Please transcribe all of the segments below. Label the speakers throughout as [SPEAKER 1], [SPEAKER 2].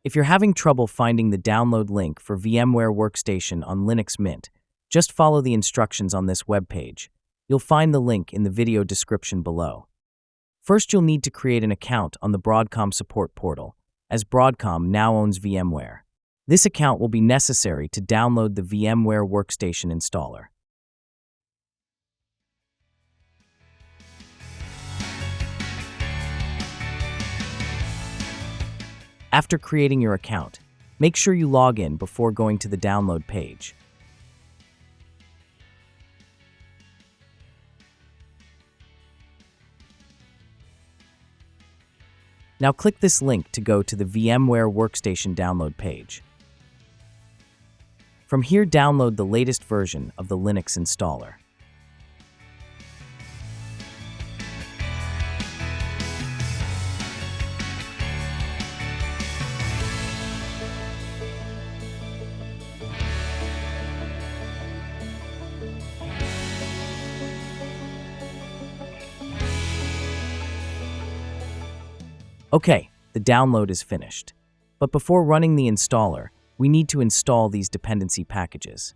[SPEAKER 1] If you're having trouble finding the download link for VMware Workstation on Linux Mint, just follow the instructions on this webpage. You'll find the link in the video description below. First, you'll need to create an account on the Broadcom support portal, as Broadcom now owns VMware. This account will be necessary to download the VMware Workstation installer. After creating your account, make sure you log in before going to the download page. Now click this link to go to the VMware Workstation download page. From here, download the latest version of the Linux installer. Okay, the download is finished. But before running the installer, we need to install these dependency packages.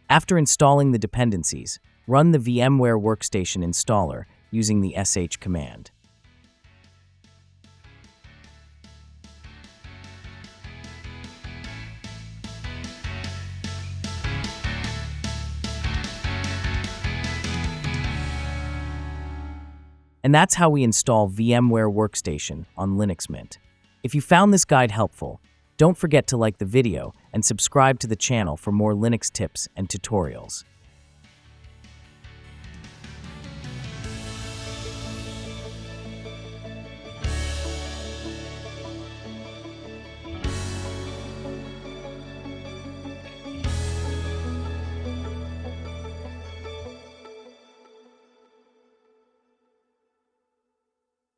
[SPEAKER 1] After installing the dependencies, run the VMware Workstation installer using the sh command. And that's how we install VMware Workstation on Linux Mint. If you found this guide helpful, don't forget to like the video and subscribe to the channel for more Linux tips and tutorials.